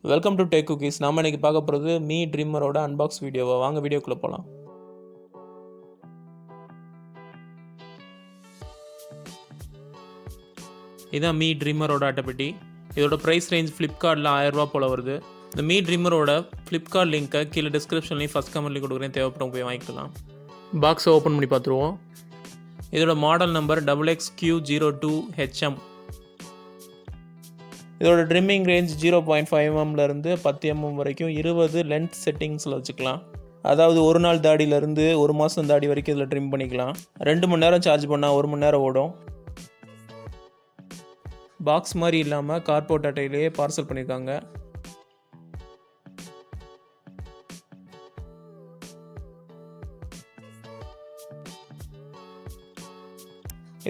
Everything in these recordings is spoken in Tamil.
Welcome to take cookies. நாம இன்னைக்கு பார்க்க போகிறது மீ ட்ரிம்மரோட அன்பாக்ஸ் வீடியோவை. வாங்க வீடியோக்குள்ளே போகலாம். இதான் மீ ட்ரிம்மரோட அட்டைப்பெட்டி. இதோட ப்ரைஸ் ரேஞ்ச் ஃப்ளிப்கார்ட்டில் 1000 ரூபா போல் வருது. இந்த மீ ட்ரிம்மரோட ஃப்ளிப்கார்ட் லிங்க்கை கீழே டிஸ்கிரிப்ஷன்லேயும் ஃபஸ்ட் கமெண்ட்லேயும் கொடுக்குறேன், தேவைப்பட்டவங்க போய் வாங்கிக்கலாம். பாக்ஸை ஓப்பன் பண்ணி பார்த்துருவோம். இதோட மாடல் நம்பர் XXQ02HM. இதோட ட்ரிம்மிங் ரேஞ்ச் 0.5 mmலேருந்து 10 mm வரைக்கும் 20 லென்த் செட்டிங்ஸில் வச்சுக்கலாம். அதாவது ஒரு நாள் தாடியிலேருந்து ஒரு மாதம் தாடி வரைக்கும் இதில் ட்ரிம் பண்ணிக்கலாம். 2 மணி நேரம் சார்ஜ் பண்ணால் 1 மணி நேரம் ஓடும். பாக்ஸ் மாதிரி இல்லாமல் கார்போர்ட் அட்டையிலேயே பார்சல் பண்ணியிருக்காங்க.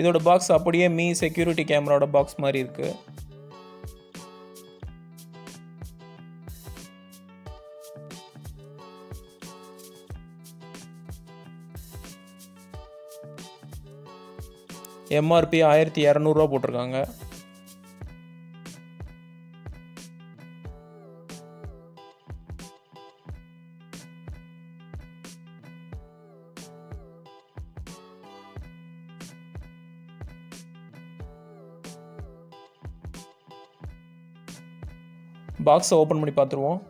இதோட பாக்ஸ் அப்படியே மீ செக்யூரிட்டி கேமராவோட பாக்ஸ் மாதிரி இருக்குது. எம்ஆர்பி 1200 ரூபா போட்டிருக்காங்க. பாக்ஸை ஓப்பன் பண்ணி பார்த்துருவோம்.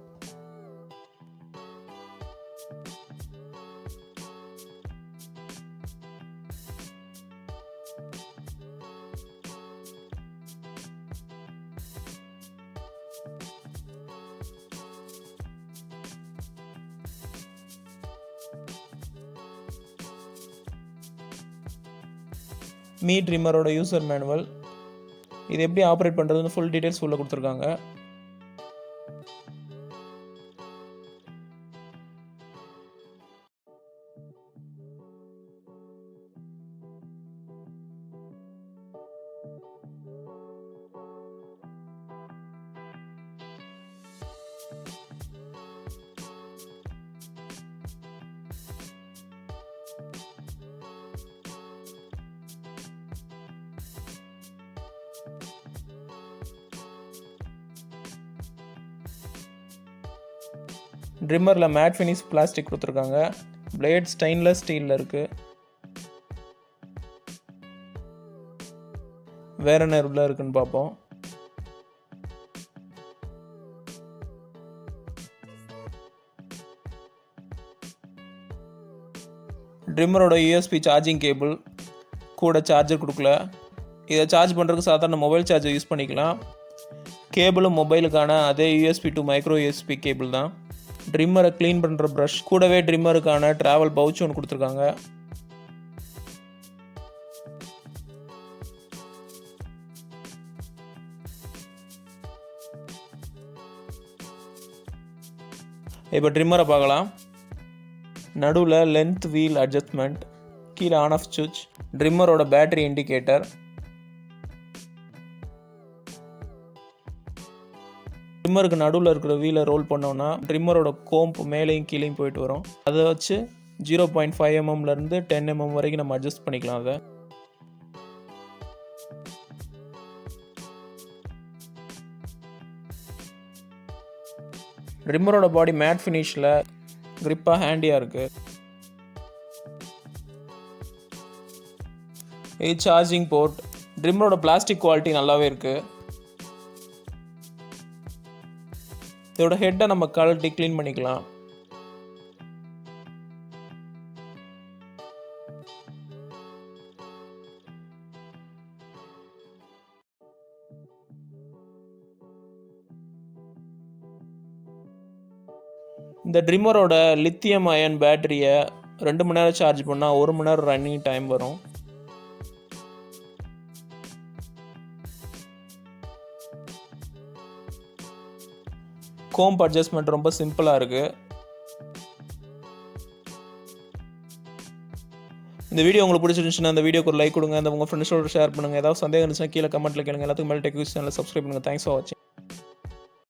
மீ ட்ரிம்மரோட யூசர் மேனுவல், இது எப்படி ஆப்ரேட் பண்ணுறதுன்னு ஃபுல் டீட்டெயில்ஸ் உள்ள கொடுத்துருக்காங்க. ட்ரிம்மரில் மேட் ஃபினிஷ் பிளாஸ்டிக் கொடுத்துருக்காங்க. பிளேட் ஸ்டெயின்லெஸ் ஸ்டீலில் இருக்குது. வேற என்ன உள்ள இருக்குன்னு பார்ப்போம். ட்ரிம்மரோட யூஎஸ்பி சார்ஜிங் கேபிள் கூட சார்ஜர் கொடுக்கல. இதை சார்ஜ் பண்ணுறதுக்கு சாதாரண மொபைல் சார்ஜர் யூஸ் பண்ணிக்கலாம். கேபிளும் மொபைலுக்கான அதே USB to micro USB cable தான். ட்ரிம்மரை க்ளீன் பண்ணுற ப்ரஷ் கூடவே ட்ரிம்மருக்கான ட்ராவல் பவுச் ஒன்று கொடுத்துருக்காங்க. இப்போ ட்ரிம்மரை பார்க்கலாம். நடுவில் லென்த் வீல் அட்ஜஸ்ட்மெண்ட், கீழே ஆன் ஆஃப் சுவிட்ச், ட்ரிம்மரோட பேட்டரி இண்டிகேட்டர். ட்ரிம்மருக்கு நடுவில் இருக்கிற வீலை ரோல் பண்ணோன்னா ட்ரிம்மரோட கோம்ப் மேலேயும் கீழேயும் போயிட்டு வரும். அதை வச்சு 0.5 mmலேருந்து 10 mm வரைக்கும் நம்ம அட்ஜஸ்ட் பண்ணிக்கலாம். அதை ட்ரிம்மரோட பாடி மேட் ஃபினிஷில் கிரிப்பாக ஹேண்டியாக இருக்குது. இது சார்ஜிங் போர்ட். ட்ரிம்மரோட பிளாஸ்டிக் குவாலிட்டி நல்லாவே இருக்குது. இதோட ஹெட்டை நம்ம கழட்டி க்ளீன் பண்ணிக்கலாம். இந்த ட்ரிம்மரோட லித்தியம் அயன் பேட்டரியை 2 மணி நேரம் சார்ஜ் பண்ணால் 1 மணி நேரம் ரன்னிங் டைம் வரும். கோம்ப் அட்ஜஸ்ட்மெண்ட் ரொம்ப சிம்பிளாக இருக்குது. இந்த வீடியோ உங்களுக்கு பிடிச்சிருந்துச்சுன்னா அந்த வீடியோக்கு ஒரு லைக் கொடுங்க. அந்த உங்கள் ஃப்ரெண்ட்ஸோட ஷேர் பண்ணுங்கள். ஏதாவது சந்தேகம் இருந்துச்சுன்னா கீழே கமெண்ட்டில் கேளுங்க. எல்லாத்துக்கும் மேலே டெக் நியூஸ் சேனலை சப்ஸ்கிரைப் பண்ணுங்கள். தேங்க்ஸ் ஃபார் வாட்சிங்.